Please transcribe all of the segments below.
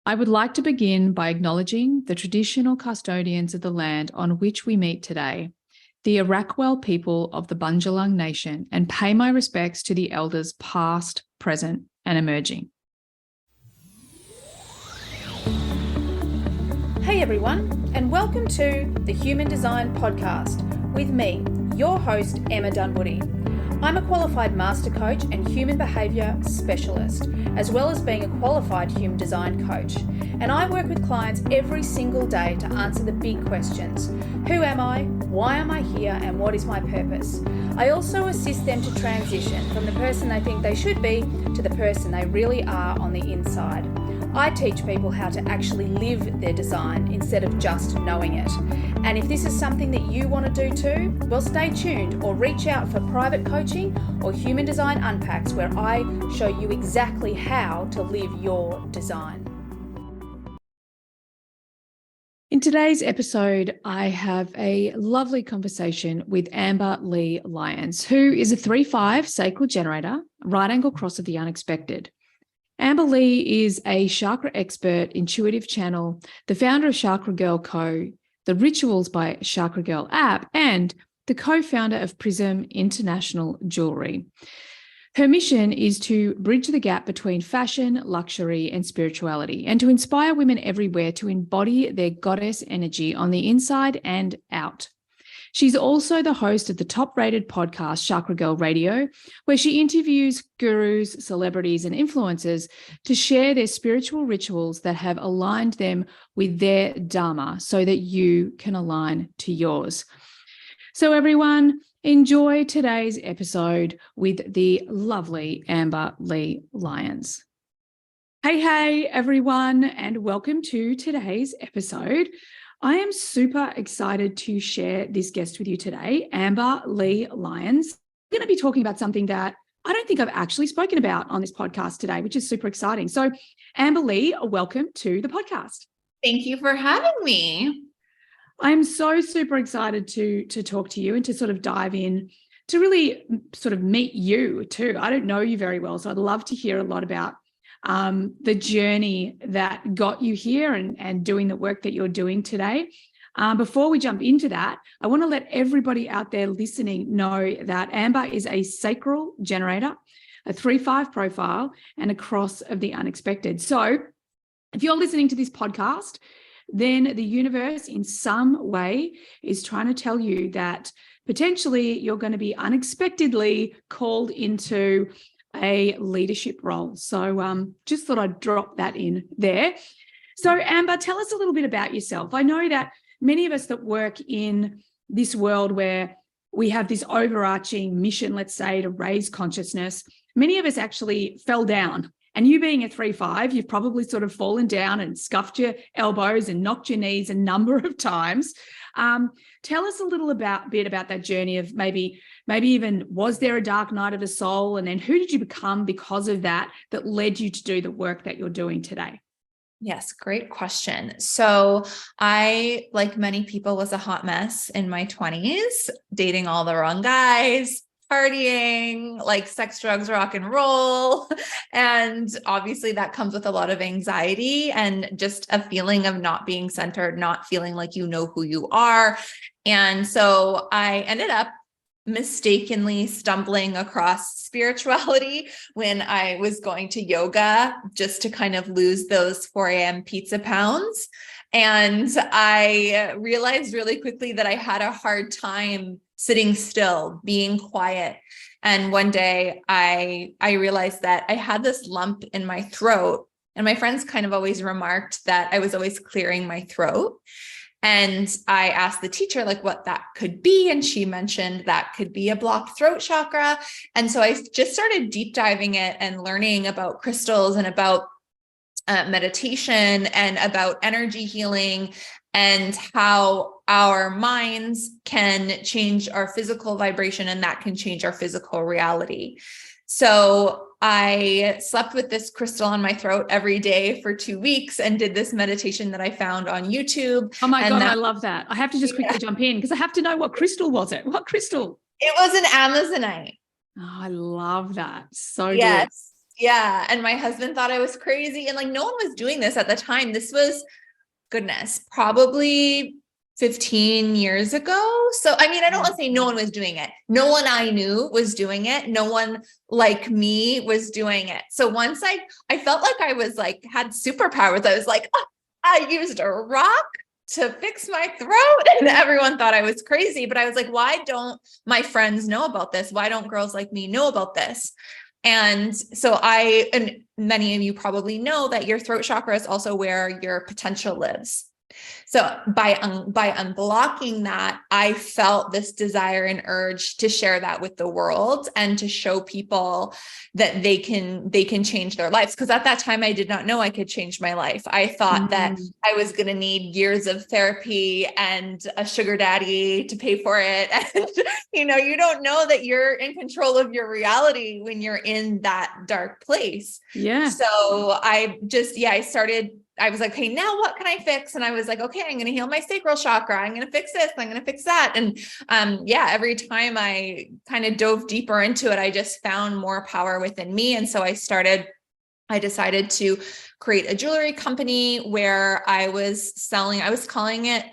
I would like to begin by acknowledging the traditional custodians of the land on which we meet today, the Arakwal people of the Bundjalung Nation, and pay my respects to the elders past, present, and emerging. Hey everyone, and welcome to the Human Design Podcast with me, your host, Emma Dunwoody. I'm a qualified master coach and human behaviour specialist, as well as being a qualified human design coach. And I work with clients every single day to answer the big questions. Who am I? Why am I here? And what is my purpose? I also assist them to transition from the person they think they should be to the person they really are on the inside. I teach people how to actually live their design instead of just knowing it. And if this is something that you want to do too, well, stay tuned or reach out for private coaching or Human Design Unpacks, where I show you exactly how to live your design. In today's episode, I have a lovely conversation with Amber Lee Lyons, who is a 3/5 sacral generator, right angle cross of the unexpected. Amber Lee is a chakra expert, intuitive channel, the founder of Chakra Girl Co, the Rituals by Chakra Girl App, and the co-founder of PRISM International Jewelry. Her mission is to bridge the gap between fashion, luxury, and spirituality, and to inspire women everywhere to embody their goddess energy on the inside and out. She's also the host of the top-rated podcast, Chakra Girl Radio, where she interviews gurus, celebrities, and influencers to share their spiritual rituals that have aligned them with their dharma so that you can align to yours. So everyone, enjoy today's episode with the lovely Amber Lee Lyons. Hey, everyone, and welcome to today's episode. I am super excited to share this guest with you today, Amber Lee Lyons. We're going to be talking about something that I don't think I've actually spoken about on this podcast today, which is super exciting. So, Amber Lee, welcome to the podcast. Thank you for having me. I'm so super excited to talk to you and to sort of dive in to really sort of meet you too. I don't know you very well, so I'd love to hear a lot about the journey that got you here and doing the work that you're doing today. Before we jump into that, I want to let everybody out there listening know that Amber is a sacral generator, a 3/5 profile, and a cross of the unexpected. So if you're listening to this podcast, then the universe in some way is trying to tell you that potentially you're going to be unexpectedly called into a leadership role. So just thought I'd drop that in there. So Amber, tell us a little bit about yourself. I know that many of us that work in this world where we have this overarching mission, let's say, to raise consciousness, many of us actually fell down. And you being a 3/5, you've probably sort of fallen down and scuffed your elbows and knocked your knees a number of times. Tell us a little bit about that journey of maybe even, was there a dark night of the soul? And then who did you become because of that led you to do the work that you're doing today? Yes, great question. So I, like many people, was a hot mess in my 20s, dating all the wrong guys, partying, like sex, drugs, rock and roll. And obviously that comes with a lot of anxiety and just a feeling of not being centered, not feeling like you know who you are. And so I ended up mistakenly stumbling across spirituality when I was going to yoga just to kind of lose those 4 a.m. pizza pounds. And I realized really quickly that I had a hard time sitting still, being quiet. And one day I realized that I had this lump in my throat, and my friends kind of always remarked that I was always clearing my throat. And I asked the teacher like what that could be. And she mentioned that could be a blocked throat chakra. And so I just started deep diving it and learning about crystals and about meditation and about energy healing and how our minds can change our physical vibration, and that can change our physical reality. So I slept with this crystal on my throat every day for 2 weeks and did this meditation that I found on YouTube. Oh my God, I love that. I have to just quickly jump in because I have to know, what crystal was it? What crystal? It was an Amazonite. Oh, I love that. So yes. good. Yeah. And my husband thought I was crazy. And like, no one was doing this at the time. This was, goodness, probably 15 years ago. So, I mean, I don't want to say no one was doing it. No one I knew was doing it. No one like me was doing it. So once I felt like I was like, had superpowers. I was like, oh, I used a rock to fix my throat. And everyone thought I was crazy, but I was like, why don't my friends know about this? Why don't girls like me know about this? And so and many of you probably know that your throat chakra is also where your potential lives. So by unblocking that, I felt this desire and urge to share that with the world and to show people that they can change their lives. Because at that time, I did not know I could change my life. I thought that I was going to need years of therapy and a sugar daddy to pay for it. And, you don't know that you're in control of your reality when you're in that dark place. Yeah. So I was like, okay, now what can I fix? And I was like, okay, I'm going to heal my sacral chakra. I'm going to fix this. I'm going to fix that. And every time I kind of dove deeper into it, I just found more power within me. And so I decided to create a jewelry company where I was calling it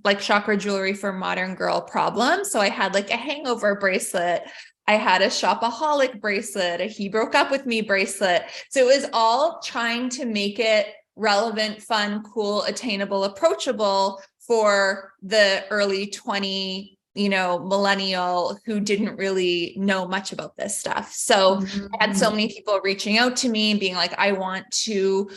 like chakra jewelry for modern girl problems. So I had like a hangover bracelet. I had a shopaholic bracelet, a he broke up with me bracelet. So it was all trying to make it relevant, fun, cool, attainable, approachable for the early 20, millennial who didn't really know much about this stuff. So I had so many people reaching out to me being like, I want to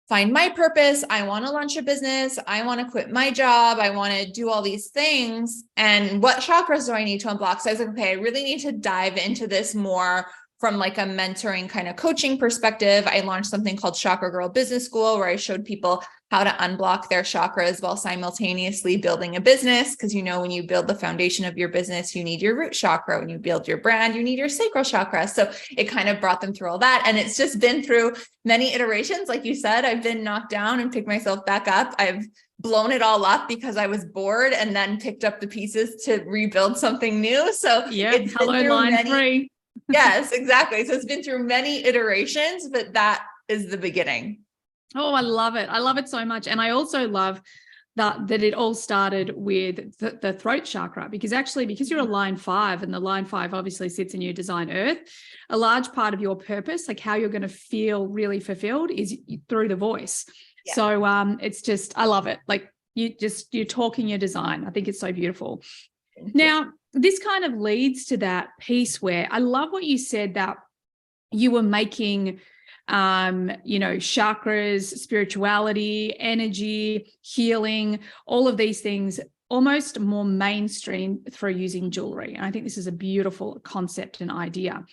find my purpose. I want to launch a business. I want to quit my job. I want to do all these things. And what chakras do I need to unblock? So I was like, okay, I really need to dive into this more from like a mentoring kind of coaching perspective. I launched something called Chakra Girl Business School, where I showed people how to unblock their chakras while simultaneously building a business. Because, when you build the foundation of your business, you need your root chakra. When you build your brand, you need your sacral chakra. So it kind of brought them through all that. And it's just been through many iterations. Like you said, I've been knocked down and picked myself back up. I've blown it all up because I was bored and then picked up the pieces to rebuild something new. So it's hello, been through line 3. Yes, exactly. So it's been through many iterations, but that is the beginning. Oh, I love it. I love it so much. And I also love that it all started with the throat chakra, because you're a line 5, and the line 5 obviously sits in your design earth. A large part of your purpose, like how you're going to feel really fulfilled, is through the voice. Yeah. So it's just, I love it. Like you're talking your design. I think it's so beautiful. Now, this kind of leads to that piece where I love what you said, that you were making, chakras, spirituality, energy, healing, all of these things almost more mainstream through using jewelry. And I think this is a beautiful concept and idea.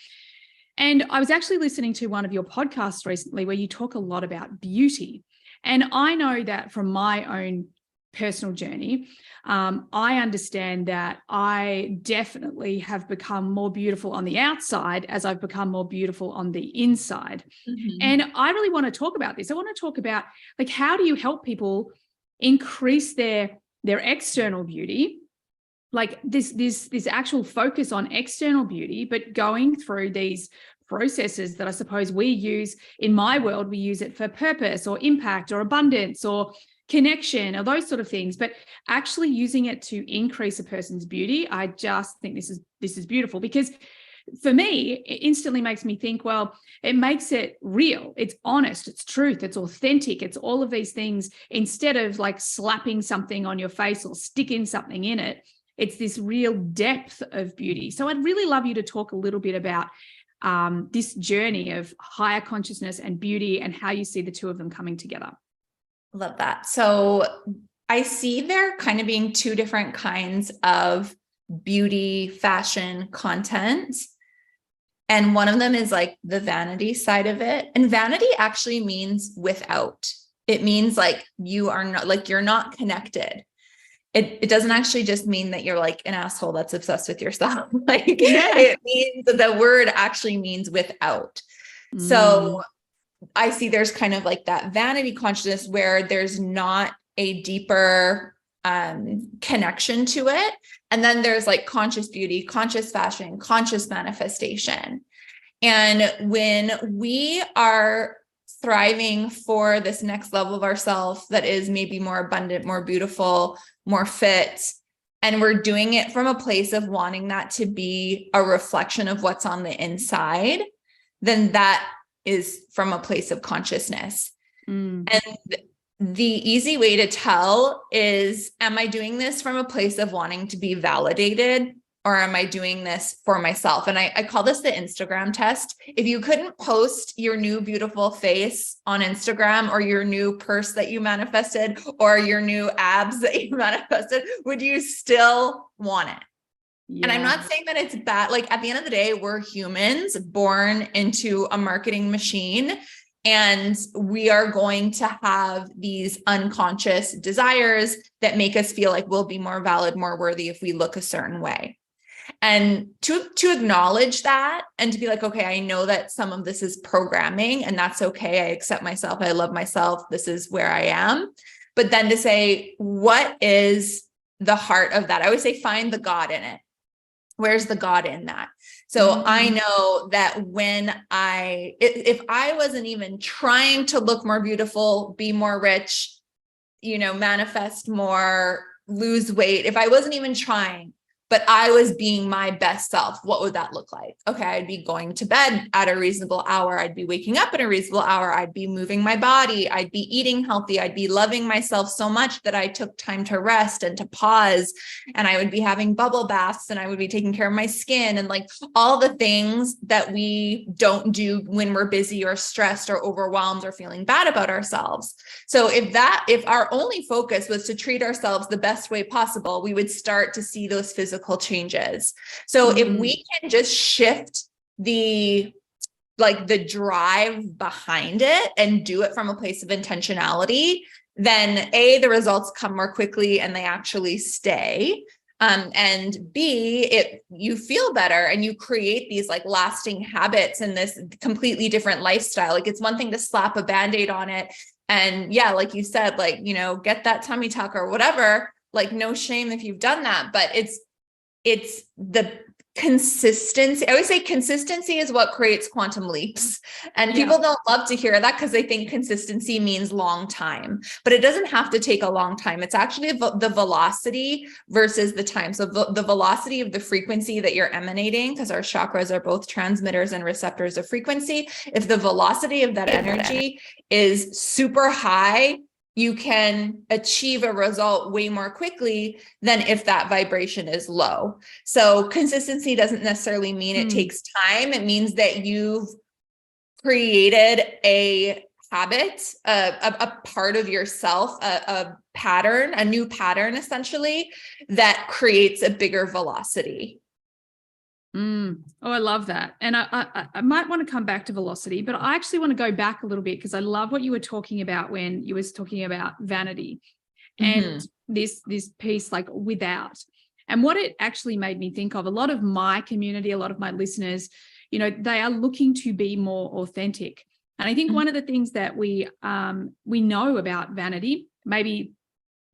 And I was actually listening to one of your podcasts recently where you talk a lot about beauty. And I know that from my own personal journey, I understand that I definitely have become more beautiful on the outside as I've become more beautiful on the inside. And I really want to talk about this. I want to talk about, like, how do you help people increase their external beauty, like this actual focus on external beauty, but going through these processes that I suppose we use in my world. We use it for purpose or impact or abundance or connection or those sort of things, but actually using it to increase a person's beauty. I just think this is beautiful, because for me, it instantly makes me think, well, it makes it real. It's honest, it's truth, it's authentic, it's all of these things. Instead of like slapping something on your face or sticking something in it, it's this real depth of beauty. So I'd really love you to talk a little bit about this journey of higher consciousness and beauty and how you see the two of them coming together. Love that. So I see there kind of being two different kinds of beauty, fashion content. And one of them is like the vanity side of it. And vanity actually means without. It means like you are not, like you're not connected. It doesn't actually just mean that you're like an asshole that's obsessed with yourself. It means that the word actually means without. So I see there's kind of like that vanity consciousness where there's not a deeper connection to it. And then there's like conscious beauty, conscious fashion, conscious manifestation. And when we are thriving for this next level of ourselves that is maybe more abundant, more beautiful, more fit, and we're doing it from a place of wanting that to be a reflection of what's on the inside, then that is from a place of consciousness. And the easy way to tell is, am I doing this from a place of wanting to be validated, or am I doing this for myself? And I call this the Instagram test. If you couldn't post your new beautiful face on Instagram, or your new purse that you manifested, or your new abs that you manifested, would you still want it? Yeah. And I'm not saying that it's bad. Like, at the end of the day, we're humans born into a marketing machine, and we are going to have these unconscious desires that make us feel like we'll be more valid, more worthy if we look a certain way. And to acknowledge that, and to be like, okay, I know that some of this is programming, and that's okay. I accept myself. I love myself. This is where I am. But then to say, what is the heart of that? I always say, find the God in it. Where's the God in that? So I know that when if I wasn't even trying to look more beautiful, be more rich, manifest more, lose weight, if I wasn't even trying, but I was being my best self, what would that look like? Okay, I'd be going to bed at a reasonable hour. I'd be waking up at a reasonable hour. I'd be moving my body. I'd be eating healthy. I'd be loving myself so much that I took time to rest and to pause. And I would be having bubble baths, and I would be taking care of my skin, and like all the things that we don't do when we're busy or stressed or overwhelmed or feeling bad about ourselves. So if our only focus was to treat ourselves the best way possible, we would start to see those physical changes. So if we can just shift the drive behind it and do it from a place of intentionality, then A, the results come more quickly and they actually stay. And B, you feel better, and you create these like lasting habits in this completely different lifestyle. Like, it's one thing to slap a Band-Aid on it, and yeah, like you said, like, get that tummy tuck or whatever, like, no shame if you've done that, but it's the consistency. I always say consistency is what creates quantum leaps. And people don't love to hear that because they think consistency means long time, but it doesn't have to take a long time. It's actually the velocity versus the time. So the velocity of the frequency that you're emanating, because our chakras are both transmitters and receptors of frequency. If the velocity of that energy is super high, you can achieve a result way more quickly than if that vibration is low. So consistency doesn't necessarily mean it takes time. It means that you've created a habit, a part of yourself, a pattern, a new pattern, essentially, that creates a bigger velocity. Oh, I love that. And I might want to come back to velocity, but I actually want to go back a little bit, because I love what you were talking about when you was talking about vanity and this piece, like, without. And what it actually made me think of, a lot of my community, a lot of my listeners, they are looking to be more authentic. And I think one of the things that we know about vanity, maybe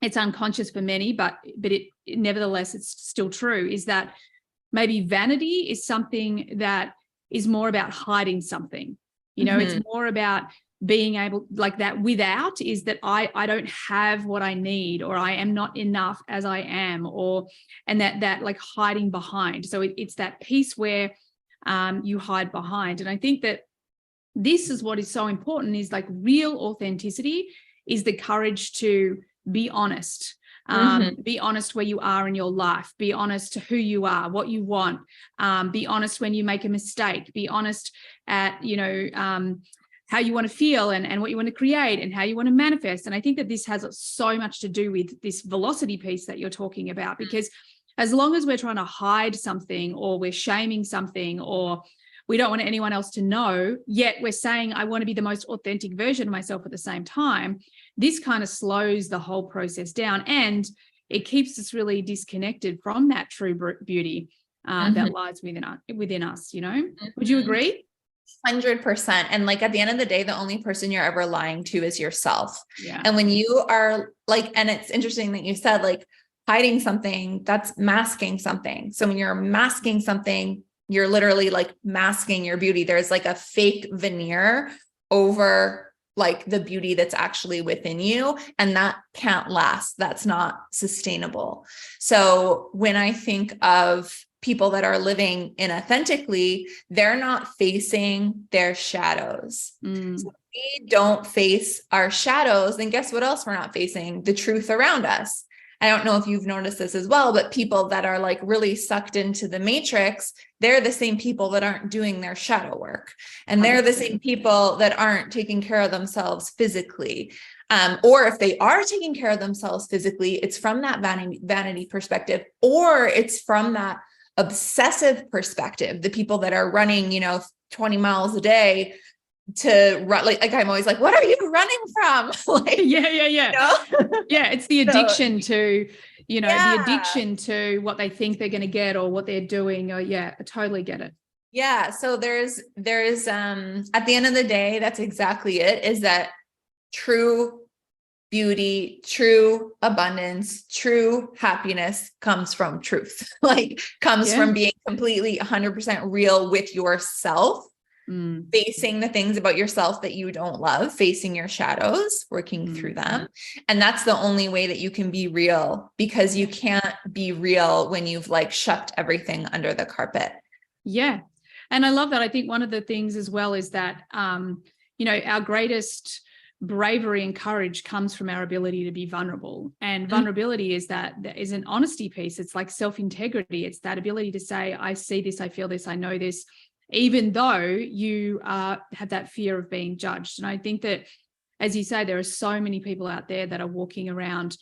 it's unconscious for many, but it nevertheless, it's still true, is that maybe vanity is something that is more about hiding something. It's more about being able, like, that without is that I don't have what I need, or I am not enough as I am, and that like hiding behind. So it's that piece where you hide behind. And I think that this is what is so important, is like real authenticity is the courage to be honest. Be honest where you are in your life, be honest to who you are, what you want, be honest when you make a mistake, be honest at, how you want to feel and what you want to create and how you want to manifest. And I think that this has so much to do with this velocity piece that you're talking about, because as long as we're trying to hide something, or we're shaming something, or we don't want anyone else to know, yet we're saying, I want to be the most authentic version of myself at the same time, this kind of slows the whole process down, and it keeps us really disconnected from that true beauty that lies within us, Would you agree? 100%. And like, at the end of the day, the only person you're ever lying to is yourself. Yeah. And when you are like, and it's interesting that you said, like, hiding something, that's masking something. So when you're masking something, You're literally like masking your beauty. There's like a fake veneer over like the beauty that's actually within you. And that can't last. That's not sustainable. So when I think of people that are living inauthentically, they're not facing their shadows. So if we don't face our shadows, then guess what else we're not facing? The truth around us. I don't know if you've noticed this as well, but people that are like really sucked into the matrix, they're the same people that aren't doing their shadow work. And they're the same people that aren't taking care of themselves physically. Or if they are taking care of themselves physically, it's from that vanity perspective, or it's from that obsessive perspective. The people that are running, 20 miles a day to run, like I'm always like, what are you running from? Like, yeah. Yeah. It's the addiction to, Yeah. the addiction to what they think they're going to get or what they're doing. Or I totally get it. Yeah. So there's at the end of the day, that's exactly it, is that true beauty, true abundance, true happiness comes from truth, comes from being completely 100% real with yourself, facing the things about yourself that you don't love, facing your shadows, working through them. And that's the only way that you can be real, because you can't be real when you've shoved everything under the carpet. Yeah. And I love that. I think one of the things as well is that, our greatest bravery and courage comes from our ability to be vulnerable. And vulnerability is an honesty piece. It's like self-integrity. It's that ability to say, I see this, I feel this, I know this, even though you have that fear of being judged. And I think that, as you say, there are so many people out there that are walking around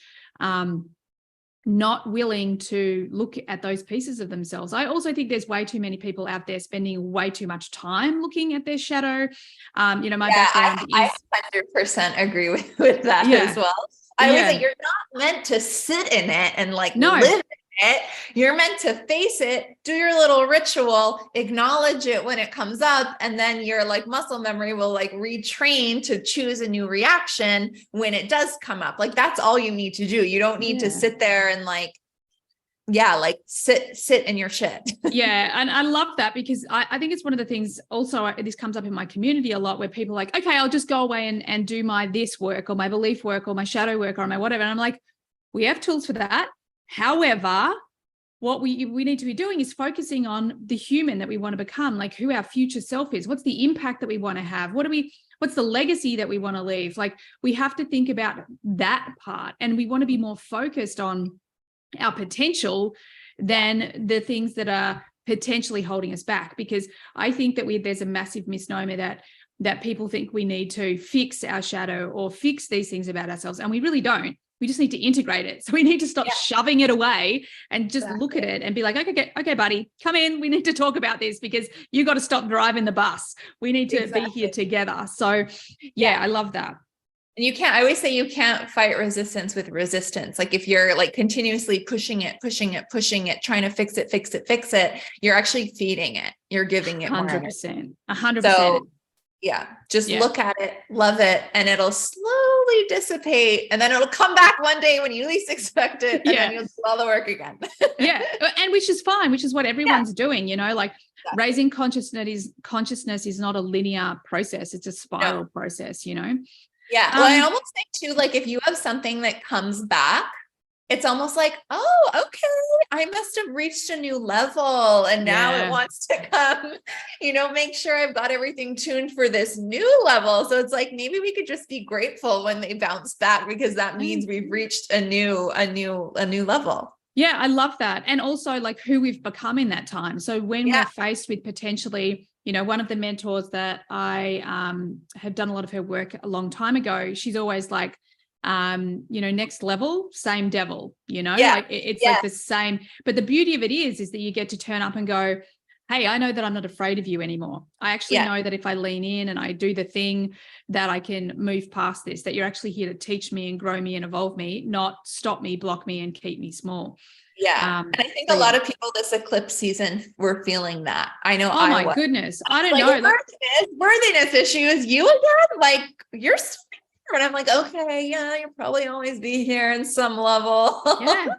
not willing to look at those pieces of themselves. I also think there's way too many people out there spending way too much time looking at their shadow. My background is... I 100% agree with that as well. I always think you're not meant to sit in it and live in it. You're meant to face it, do your little ritual, acknowledge it when it comes up, and then your muscle memory will retrain to choose a new reaction when it does come up. That's all you need to do. You don't need to sit there and sit in your shit. Yeah. And I love that, because I think it's one of the things also, this comes up in my community a lot, where people are like, okay, I'll just go away and do my this work or my belief work or my shadow work or my whatever. And I'm like, we have tools for that. However, what we need to be doing is focusing on the human that we want to become, who our future self is. What's the impact that we want to have? What's the legacy that we want to leave? We have to think about that part, and we want to be more focused on our potential than the things that are potentially holding us back. Because I think that there's a massive misnomer that people think we need to fix our shadow or fix these things about ourselves, and we really don't. We just need to integrate it. So we need to stop shoving it away and just look at it and be like, okay, buddy, come in. We need to talk about this, because you got to stop driving the bus. We need to be here together. So I love that. And I always say you can't fight resistance with resistance. If you're continuously pushing it, trying to fix it, you're actually feeding it. You're giving it 100%. 100%. So, just look at it, love it, and it'll slowly dissipate, and then it'll come back one day when you least expect it, and then you'll do all the work again. And which is fine, which is what everyone's doing, raising consciousness is not a linear process. It's a spiral process, Well, I almost think too, if you have something that comes back, it's almost like, oh, okay, I must have reached a new level, and now it wants to come, make sure I've got everything tuned for this new level. So it's maybe we could just be grateful when they bounce back, because that means we've reached a new level. Yeah, I love that. And also who we've become in that time. So when we're faced with potentially, one of the mentors that I had done a lot of her work a long time ago, she's always like, next level, same devil, it's the same. But the beauty of it is that you get to turn up and go, hey, I know that I'm not afraid of you anymore. I actually know that if I lean in and I do the thing, that I can move past this, that you're actually here to teach me and grow me and evolve me, not stop me, block me, and keep me small. And I think a lot of people this eclipse season were feeling that. I know. Oh my goodness. I don't know. Worthiness issues. You again? You're And I'm like, okay, yeah, you'll probably always be here in some level.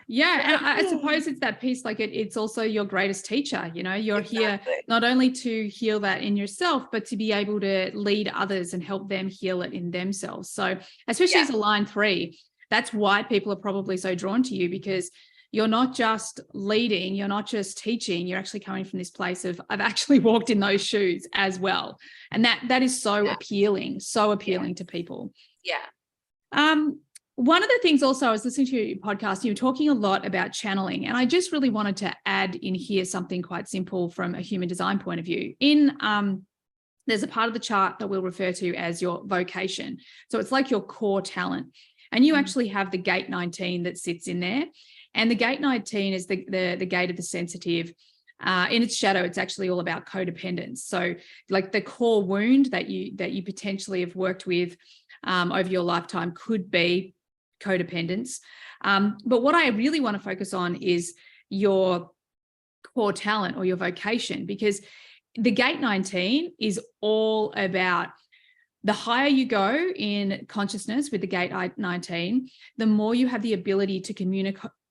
Yeah. And I suppose it's that piece, like it's also your greatest teacher. You're here not only to heal that in yourself, but to be able to lead others and help them heal it in themselves. So especially as a line 3, that's why people are probably so drawn to you, because you're not just leading, you're not just teaching, you're actually coming from this place of, I've actually walked in those shoes as well. And that is so appealing to people. Yeah. One of the things also, I was listening to your podcast, you were talking a lot about channeling, and I just really wanted to add in here something quite simple from a human design point of view. There's a part of the chart that we'll refer to as your vocation. So it's like your core talent. And you actually have the gate 19 that sits in there. And the gate 19 is the gate of the sensitive. In its shadow, it's actually all about codependence. So like the core wound that you potentially have worked with over your lifetime could be codependence. But what I really want to focus on is your core talent or your vocation, because the gate 19 is all about the higher you go in consciousness with the gate 19, the more you have the ability to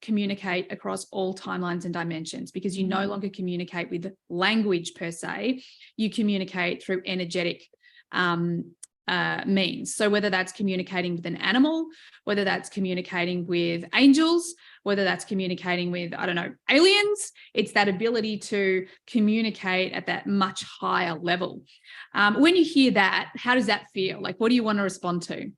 communicate across all timelines and dimensions, because you no longer communicate with language per se, you communicate through energetic means. So whether that's communicating with an animal, whether that's communicating with angels, whether that's communicating with, I don't know, aliens, it's that ability to communicate at that much higher level. When you hear that, how does that feel? Like, what do you want to respond to?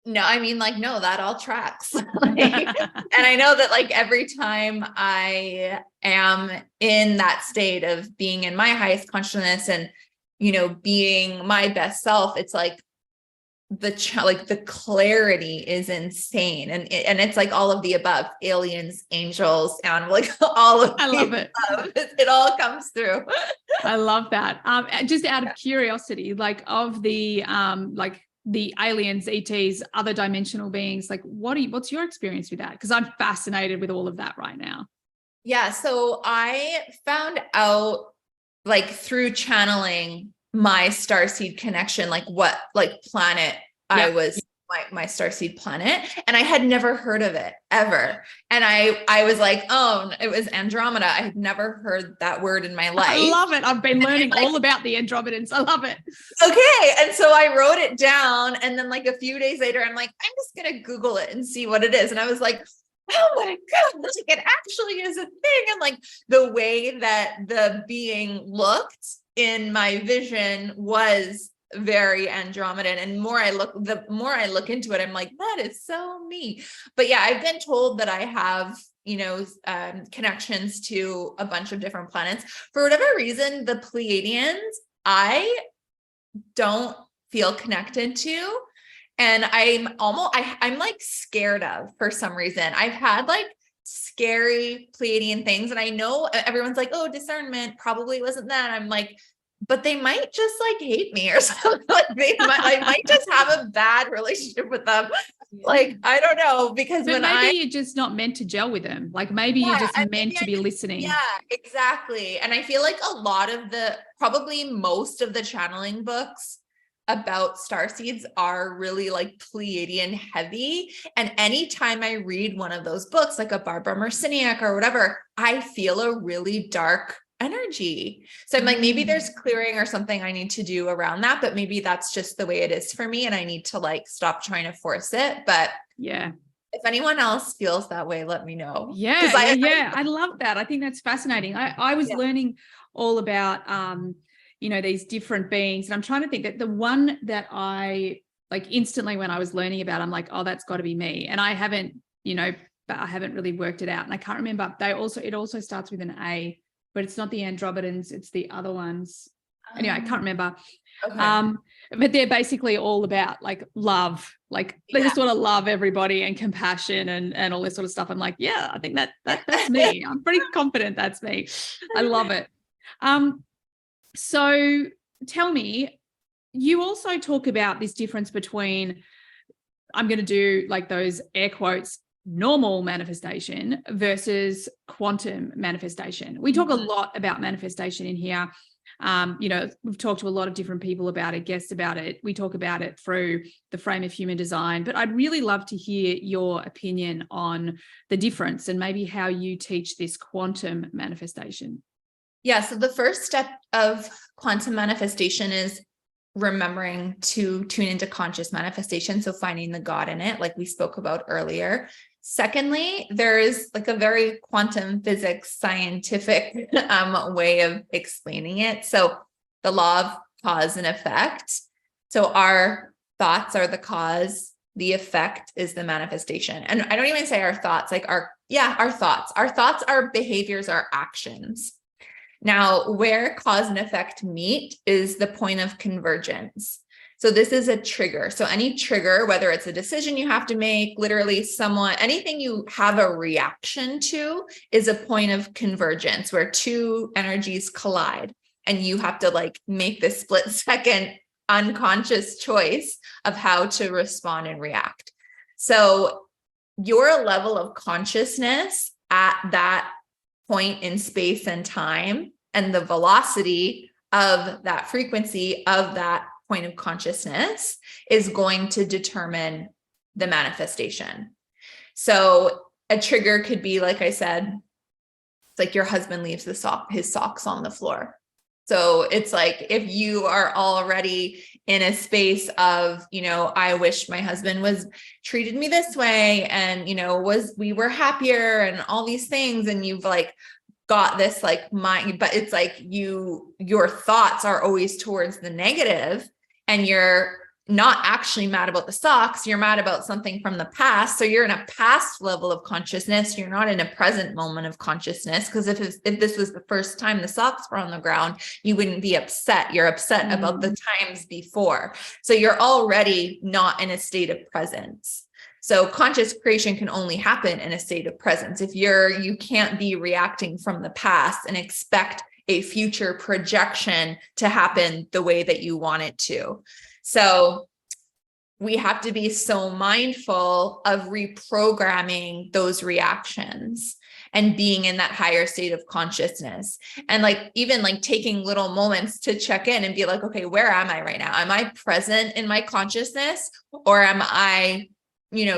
No, I mean, like, no, that all tracks. And I know that like every time I am in that state of being in my highest consciousness and, being my best self, it's like the clarity is insane. And it's like all of the above, aliens, angels, and like all of I love it. It all comes through. I love that. Just out of curiosity, like of the aliens, ETs, other dimensional beings, like what's your experience with that? Because I'm fascinated with all of that right now. Yeah. So I found out like through channeling my starseed connection, like what planet I was, my starseed planet, and I had never heard of it ever. And I was like, oh, it was Andromeda. I had never heard that word in my life. I love it. I've been learning all about the Andromedans. I love it. Okay. And so I wrote it down, and then like a few days later, I'm like, I'm just going to Google it and see what it is. And I was like, oh my God, like it actually is a thing. And like the way that the being looked in my vision was very Andromedan. And the more I look into it, I'm like, that is so me. But yeah, I've been told that I have, connections to a bunch of different planets. For whatever reason, the Pleiadians, I don't feel connected to. And I'm like scared of for some reason. I've had like scary Pleiadian things. And I know everyone's like, oh, discernment probably wasn't that. I'm like, but they might just like hate me or something. Like I might just have a bad relationship with them. Like, I don't know, because maybe you're just not meant to gel with them. Like maybe you're just meant to be listening. Yeah, exactly. And I feel like probably most of the channeling books about starseeds are really like Pleiadian heavy. And anytime I read one of those books, like a Barbara Marciniak or whatever, I feel a really dark energy. So I'm like, maybe there's clearing or something I need to do around that, but maybe that's just the way it is for me. And I need to like stop trying to force it. But yeah, if anyone else feels that way, let me know. Yeah. I love that. I think that's fascinating. I was learning all about, these different beings. And I'm trying to think that the one that I like instantly when I was learning about, I'm like, oh, that's got to be me. And I haven't, but I haven't really worked it out. And I can't remember. It also starts with an A, but it's not the Andromedans. It's the other ones. Anyway, I can't remember. Okay. But they're basically all about like love. Like they just want to love everybody and compassion and all this sort of stuff. I'm like, yeah, I think that's me. I'm pretty confident that's me. I love it. So tell me, you also talk about this difference between, I'm going to do like those air quotes, normal manifestation versus quantum manifestation. We talk a lot about manifestation in here. We've talked to a lot of different people about it, guests about it. We talk about it through the frame of human design, but I'd really love to hear your opinion on the difference and maybe how you teach this quantum manifestation. Yeah. So the first step of quantum manifestation is remembering to tune into conscious manifestation. So finding the God in it, like we spoke about earlier. Secondly, there is like a very quantum physics scientific way of explaining it. So the law of cause and effect. So our thoughts are the cause, the effect is the manifestation. And I don't even say our thoughts, like our thoughts. Our thoughts, our behaviors, our actions. Now, where cause and effect meet is the point of convergence. So this is a trigger. So any trigger, whether it's a decision you have to make, literally anything you have a reaction to is a point of convergence where two energies collide and you have to like make this split second unconscious choice of how to respond and react. So your level of consciousness at that point in space and time and the velocity of that frequency of that point of consciousness is going to determine the manifestation. So a trigger could be, like I said, it's like your husband leaves his socks on the floor. So it's like, if you are already in a space of, I wish my husband was treated me this way and, we were happier and all these things. And you've like got this like mind, but it's like your thoughts are always towards the negative. And you're not actually mad about the socks, you're mad about something from the past. So you're in a past level of consciousness. You're not in a present moment of consciousness. Because if this was the first time the socks were on the ground, you wouldn't be upset. You're upset about the times before. So you're already not in a state of presence. So conscious creation can only happen in a state of presence. If you can't be reacting from the past and expect a future projection to happen the way that you want it to. So we have to be so mindful of reprogramming those reactions and being in that higher state of consciousness. And like, even like taking little moments to check in and be like, okay, where am I right now? Am I present in my consciousness, or am I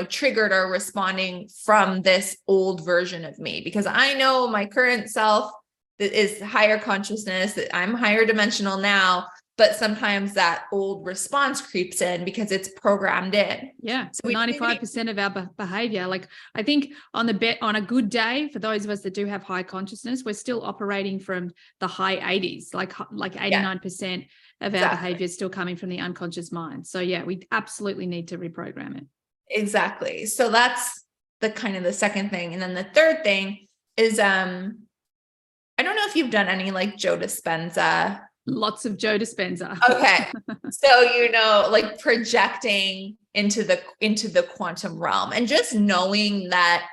triggered or responding from this old version of me? Because I know my current self is higher consciousness, that I'm higher dimensional now, but sometimes that old response creeps in because it's programmed in. Yeah. So 95% of our behavior, like I think on a good day, for those of us that do have high consciousness, we're still operating from the high 80s, like 89% of our behavior is still coming from the unconscious mind. So yeah, we absolutely need to reprogram it. Exactly. So that's the kind of the second thing. And then the third thing is, I don't know if you've done any like Joe Dispenza. Lots of Joe Dispenza. Okay. So, like projecting into the quantum realm and just knowing that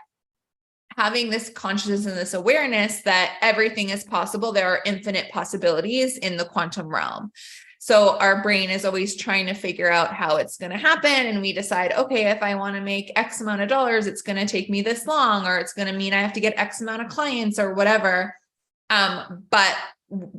having this consciousness and this awareness that everything is possible. There are infinite possibilities in the quantum realm. So our brain is always trying to figure out how it's going to happen. And we decide, okay, if I want to make X amount of dollars, it's going to take me this long, or it's going to mean I have to get X amount of clients or whatever. But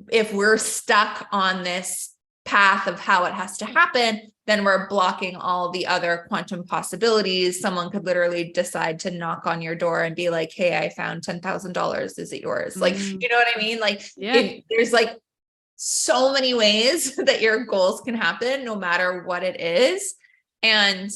if we're stuck on this path of how it has to happen, then we're blocking all the other quantum possibilities. Someone could literally decide to knock on your door and be like, hey, I found $10,000. Is it yours? Like, you know what I mean? Like, there's like so many ways that your goals can happen, no matter what it is. And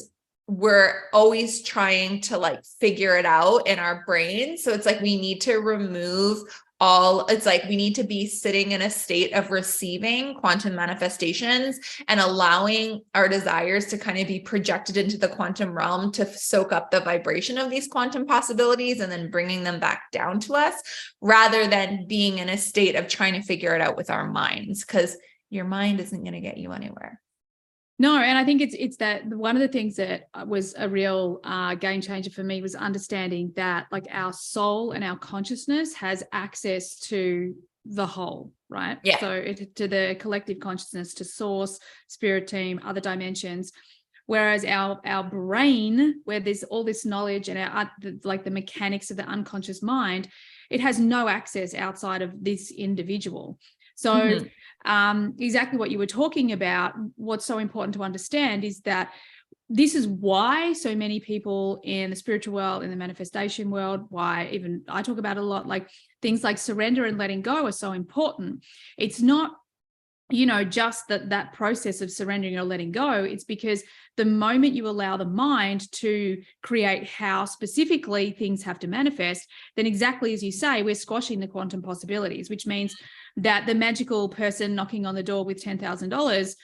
we're always trying to like figure it out in our brain. So it's like, we need to remove we need to be sitting in a state of receiving quantum manifestations and allowing our desires to kind of be projected into the quantum realm to soak up the vibration of these quantum possibilities and then bringing them back down to us, rather than being in a state of trying to figure it out with our minds, because your mind isn't going to get you anywhere. No, and I think it's that one of the things that was a real game changer for me was understanding that like our soul and our consciousness has access to the whole, right? Yeah. So to the collective consciousness, to source, spirit team, other dimensions. Whereas our brain, where there's all this knowledge and the mechanics of the unconscious mind, it has no access outside of this individual. So exactly what you were talking about, what's so important to understand is that this is why so many people in the spiritual world, in the manifestation world, why even I talk about it a lot, like things like surrender and letting go are so important. It's not, just that process of surrendering or letting go. It's because the moment you allow the mind to create how specifically things have to manifest, then exactly as you say, we're squashing the quantum possibilities, which means that the magical person knocking on the door with $10,000,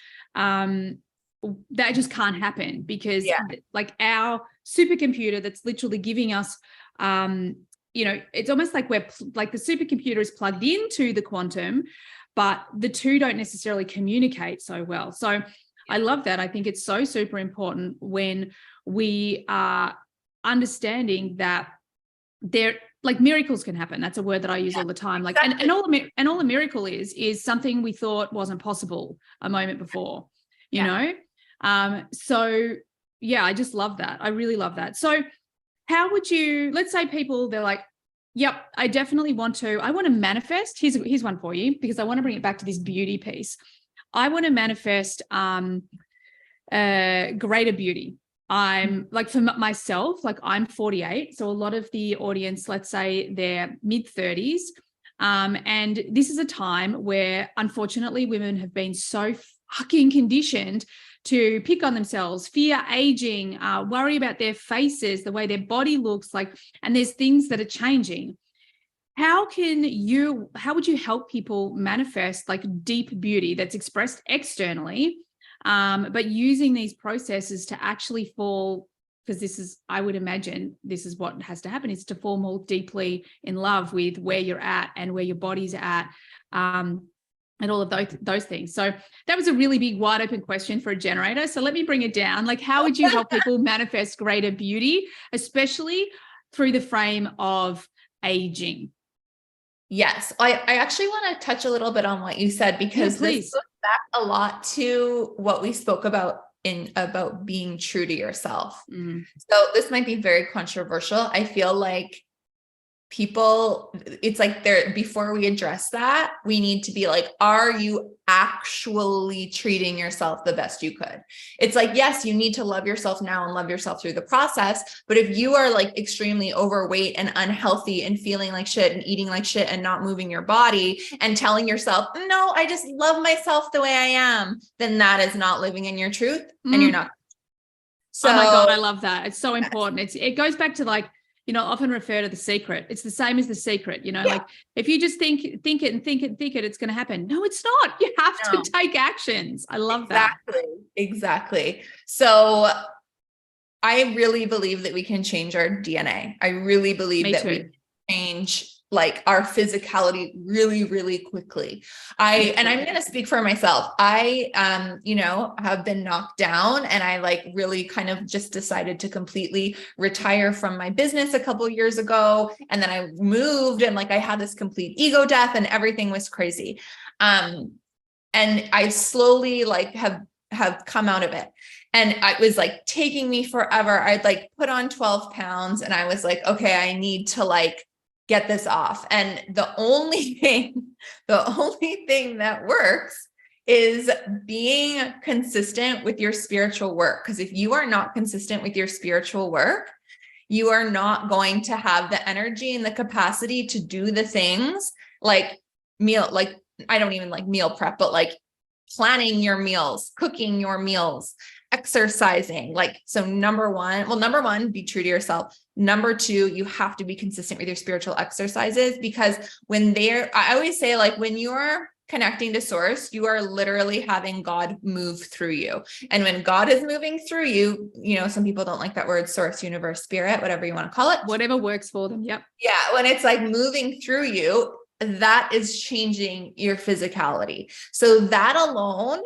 that just can't happen, because like our supercomputer that's literally giving us, it's almost like we're like the supercomputer is plugged into the quantum, but the two don't necessarily communicate so well. So I love that. I think it's so super important when we are understanding that like miracles can happen. That's a word that I use all the time. Like, exactly. and all a miracle is something we thought wasn't possible a moment before, you know? So yeah, I just love that. I really love that. So how would you, let's say people, they're like, yep, I definitely want to manifest. Here's one for you, because I want to bring it back to this beauty piece. I want to manifest greater beauty. I'm like, for myself, like I'm 48. So a lot of the audience, let's say they're mid 30s. And this is a time where unfortunately women have been so fucking conditioned to pick on themselves, fear aging, worry about their faces, the way their body looks like, and there's things that are changing. How would you help people manifest like deep beauty that's expressed externally, but using these processes to actually fall, because I would imagine this is what has to happen, is to fall more deeply in love with where you're at and where your body's at, and all of those things. So that was a really big, wide open question for a generator. So let me bring it down. Like, how would you help people manifest greater beauty, especially through the frame of aging? Yes, I actually want to touch a little bit on what you said, because this goes back a lot to what we spoke about about being true to yourself. So this might be very controversial. I feel like people, it's like before we address that, we need to be like, are you actually treating yourself the best you could? It's like, yes, you need to love yourself now and love yourself through the process. But if you are like extremely overweight and unhealthy and feeling like shit and eating like shit and not moving your body and telling yourself, no, I just love myself the way I am, then that is not living in your truth, and you're not. So, oh my God, I love that. It's so important. It goes back to like, often refer to The Secret. It's the same as The Secret, like if you just think it, it's going to happen. No, it's not. You have to take actions. I love that. Exactly. So I really believe that we can change our DNA. I really believe that we can change like our physicality really, really quickly. And I'm going to speak for myself. I, have been knocked down, and I like really kind of just decided to completely retire from my business a couple of years ago. And then I moved, and like, I had this complete ego death and everything was crazy. And I slowly like have come out of it. And it was like taking me forever. I'd like put on 12 pounds and I was like, okay, I need to like get this off. And the only thing that works is being consistent with your spiritual work. Because if you are not consistent with your spiritual work, you are not going to have the energy and the capacity to do the things like I don't even like meal prep, but like planning your meals, cooking your meals, exercising. Like, so number one, be true to yourself. Number two, you have to be consistent with your spiritual exercises, because I always say, like, when you're connecting to source, you are literally having God move through you. And when God is moving through you, some people don't like that word, source, universe, spirit, whatever you want to call it. Whatever works for them. Yep. Yeah. When it's like moving through you, that is changing your physicality. So that alone,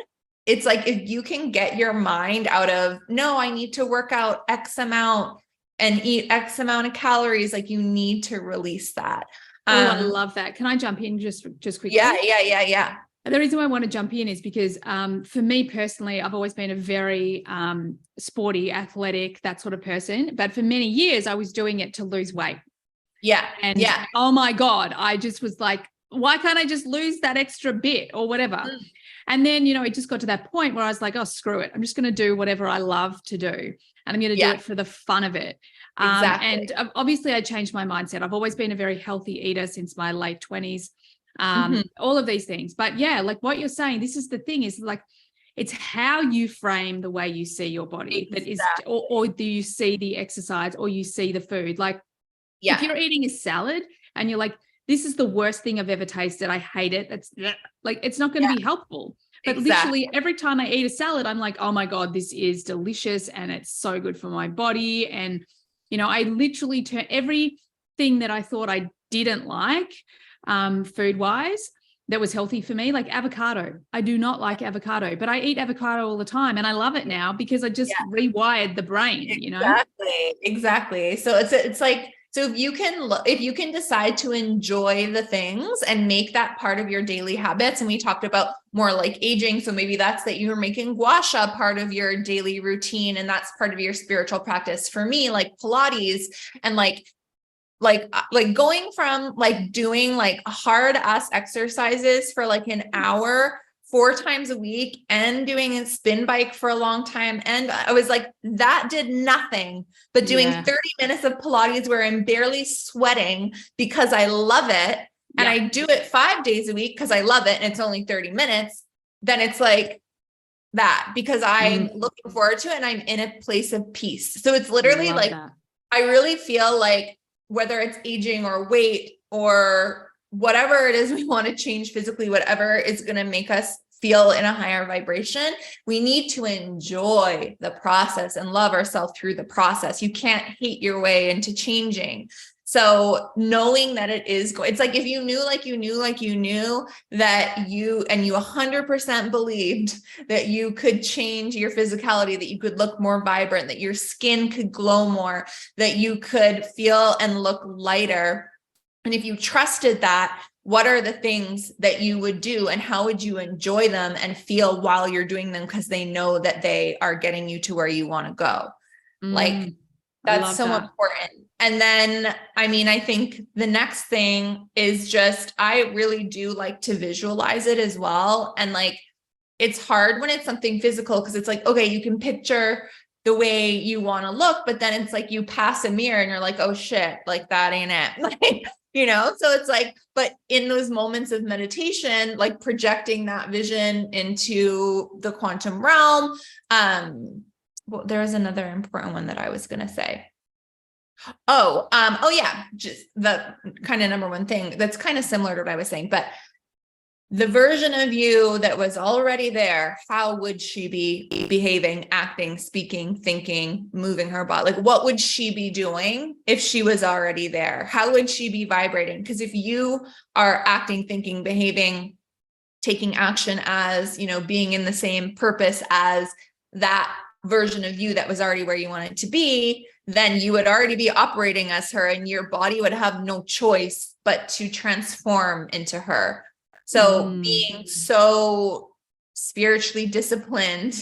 it's like, if you can get your mind out of, no, I need to work out X amount and eat X amount of calories, like you need to release that. I love that. Can I jump in just quickly? Yeah. The reason why I want to jump in is because for me personally, I've always been a very sporty, athletic, that sort of person. But for many years, I was doing it to lose weight. Yeah. And oh my God, I just was like, why can't I just lose that extra bit or whatever? And then, it just got to that point where I was like, oh, screw it. I'm just going to do whatever I love to do. And I'm going to do it for the fun of it. Exactly. And obviously I changed my mindset. I've always been a very healthy eater since my late 20s, all of these things. But yeah, like what you're saying, this is the thing, is like, it's how you frame the way you see your body that is, or do you see the exercise or you see the food? Like if you're eating a salad and you're like, this is the worst thing I've ever tasted, I hate it, it's like, it's not going to be helpful. But literally every time I eat a salad, I'm like, oh my God, this is delicious and it's so good for my body. And, I literally turn everything that I thought I didn't like food wise that was healthy for me, like avocado. I do not like avocado, but I eat avocado all the time and I love it now because I just rewired the brain, Exactly. So it's like, so if you can decide to enjoy the things and make that part of your daily habits, and we talked about more like aging. So maybe that's that you're making gua sha part of your daily routine. And that's part of your spiritual practice. For me, like Pilates and like going from like doing like hard ass exercises for like an hour 4 times a week and doing a spin bike for a long time. And I was like, that did nothing but doing 30 minutes of Pilates where I'm barely sweating because I love it. And I do it 5 days a week because I love it. And it's only 30 minutes. Then it's like that because I'm looking forward to it and I'm in a place of peace. So it's literally like, I really feel like whether it's aging or weight or whatever it is we want to change physically, whatever is going to make us feel in a higher vibration, we need to enjoy the process and love ourselves through the process. You can't hate your way into changing. So knowing that it's like, if you knew, like you knew that you 100% believed that you could change your physicality, that you could look more vibrant, that your skin could glow more, that you could feel and look lighter. And if you trusted that, what are the things that you would do and how would you enjoy them and feel while you're doing them? Because they know that they are getting you to where you want to go. Like that's so important. And then, I mean, I think the next thing is just, I really do like to visualize it as well. And like, it's hard when it's something physical because it's like, okay, you can picture the way you want to look, but then it's like you pass a mirror and you're like, oh shit, like that ain't it. Like, so it's like, but in those moments of meditation, like projecting that vision into the quantum realm. Well, there was another important one that I was going to say. Oh yeah. Just the kind of number one thing that's kind of similar to what I was saying, but the version of you that was already there, how would she be behaving, acting, speaking, thinking, moving her body? Like, what would she be doing if she was already there? How would she be vibrating? Because if you are acting, thinking, behaving, taking action as, being in the same purpose as that version of you that was already where you wanted to be, then you would already be operating as her and your body would have no choice but to transform into her. So being so spiritually disciplined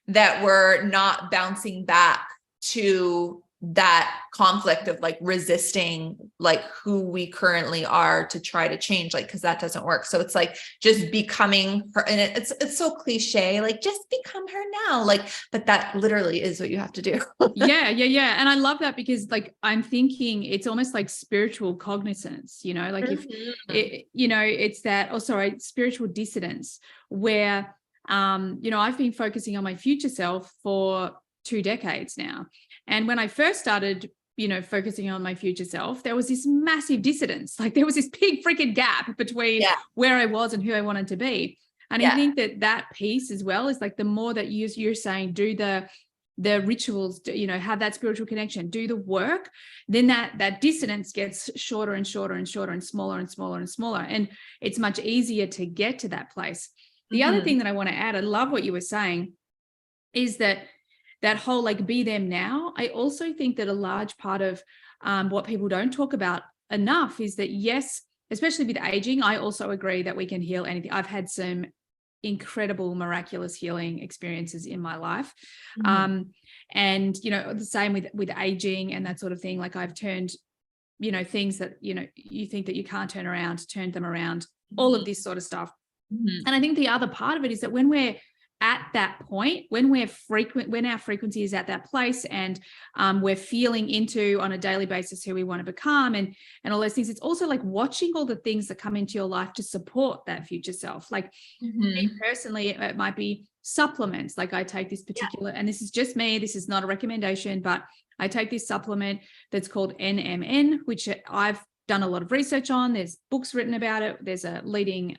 that we're not bouncing back to that conflict of like resisting like who we currently are to try to change, like, because that doesn't work. So it's like just becoming her, and it's so cliche, like just become her now, like, but that literally is what you have to do. Yeah. And I love that because like I'm thinking it's almost like spiritual cognizance, like if it, it's that, spiritual dissonance where I've been focusing on my future self for 2 decades now. And when I first started, focusing on my future self, there was this massive dissonance. Like there was this big freaking gap between where I was and who I wanted to be. And I think that piece as well is like the more that you're saying, do the rituals, have that spiritual connection, do the work, then that dissonance gets shorter and shorter and shorter and smaller and smaller and smaller. And it's much easier to get to that place. The other thing that I want to add, I love what you were saying, is that whole like be them now. I also think that a large part of what people don't talk about enough is that, yes, especially with aging, I also agree that we can heal anything. I've had some incredible, miraculous healing experiences in my life. And, the same with aging and that sort of thing. Like I've turned things that, you think that you can't turn around, turn them around, all of this sort of stuff. Mm-hmm. And I think the other part of it is that when we're at that point, when our frequency is at that place, and we're feeling into on a daily basis who we want to become and all those things, it's also like watching all the things that come into your life to support that future self. Like me personally, it might be supplements. Like I take this particular, and this is just me, this is not a recommendation, but I take this supplement that's called NMN, which I've done a lot of research on. There's books written about it. There's a leading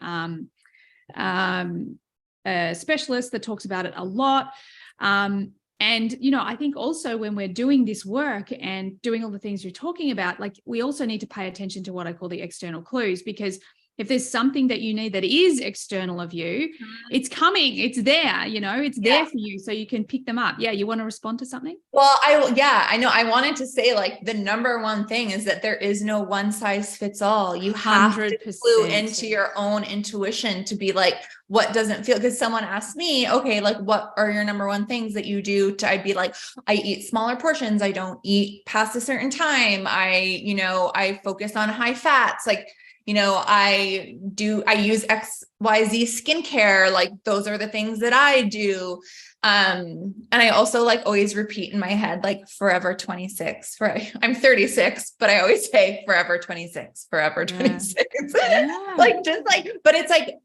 specialist that talks about it a lot. And, I think also when we're doing this work and doing all the things you're talking about, like we also need to pay attention to what I call the external clues, because if there's something that you need that is external of you, it's coming, it's there, it's there for you, so you can pick them up. Yeah. You want to respond to something? Well, I know. I wanted to say, like, the number one thing is that there is no one size fits all. You have 100%. To clue into your own intuition to be like, what doesn't feel, because someone asked me, okay, like, what are your number one things that you do I'd be like, I eat smaller portions. I don't eat past a certain time. I focus on high fats. Like, I use XYZ skincare. Like, those are the things that I do. And I also like always repeat in my head, like forever 26, I'm 36, but I always say forever 26, forever 26. Yeah. But it's like,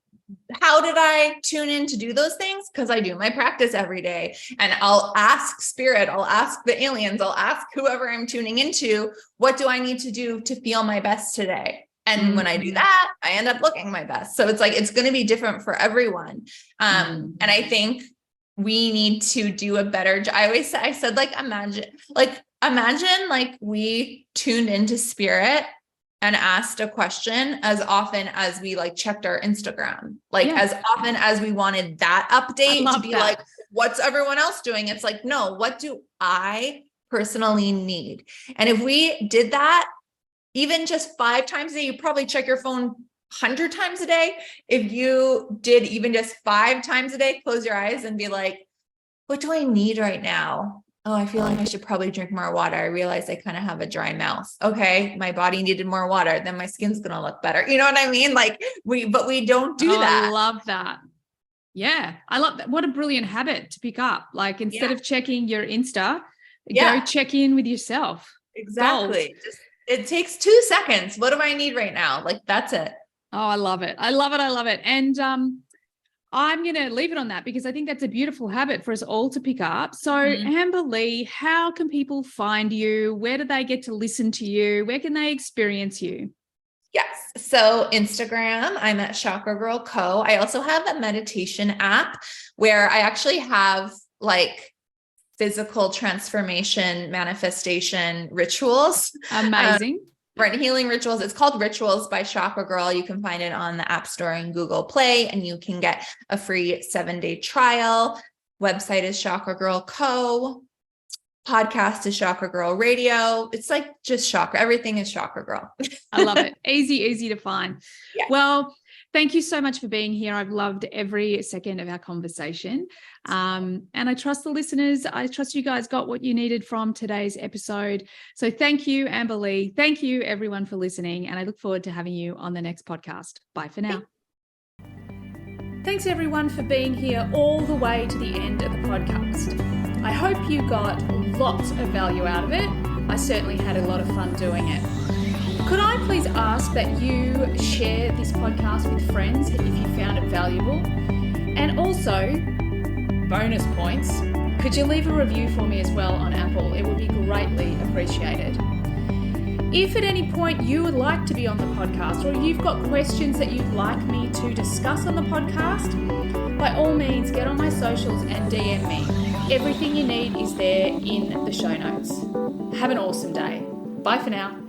how did I tune in to do those things? Because I do my practice every day, and I'll ask spirit, I'll ask the aliens, I'll ask whoever I'm tuning into, what do I need to do to feel my best today? And when I do that, I end up looking my best. So it's like, it's going to be different for everyone. And I think we need to do a better job. I said, like, imagine like we tuned into spirit and asked a question as often as we like checked our Instagram, like as often as we wanted that update to be that. Like, what's everyone else doing? It's like, no, what do I personally need? And if we did that, even just 5 times a day, you probably check your phone 100 times a day. If you did even just 5 times a day, close your eyes and be like, what do I need right now? Oh, I feel like I should probably drink more water. I realize I kind of have a dry mouth. Okay. My body needed more water. Then my skin's going to look better. You know what I mean? Like we don't do that. I love that. Yeah. I love that. What a brilliant habit to pick up. Like instead of checking your Insta, go check in with yourself. Exactly. It takes 2 seconds. What do I need right now? Like, that's it. Oh, I love it. I love it. I love it. And I'm going to leave it on that, because I think that's a beautiful habit for us all to pick up. So Amber Lee, how can people find you? Where do they get to listen to you? Where can they experience you? Yes. So Instagram, I'm at Chakra Girl Co. I also have a meditation app where I actually have like physical transformation, manifestation rituals. Amazing. Healing rituals. It's called Rituals by Chakra Girl. You can find it on the App Store and Google Play, and you can get a free 7-day trial. Website is Chakra Girl Co. Podcast is Chakra Girl Radio. It's like just chakra. Everything is Chakra Girl. I love it. Easy to find. Yeah. Well, thank you so much for being here. I've loved every second of our conversation. And I trust the listeners. I trust you guys got what you needed from today's episode. So thank you, Amber Lee. Thank you, everyone, for listening. And I look forward to having you on the next podcast. Bye for now. Thanks, everyone, for being here all the way to the end of the podcast. I hope you got lots of value out of it. I certainly had a lot of fun doing it. Could I please ask that you share this podcast with friends if you found it valuable? And also, bonus points, could you leave a review for me as well on Apple? It would be greatly appreciated. If at any point you would like to be on the podcast, or you've got questions that you'd like me to discuss on the podcast, by all means, get on my socials and DM me. Everything you need is there in the show notes. Have an awesome day. Bye for now.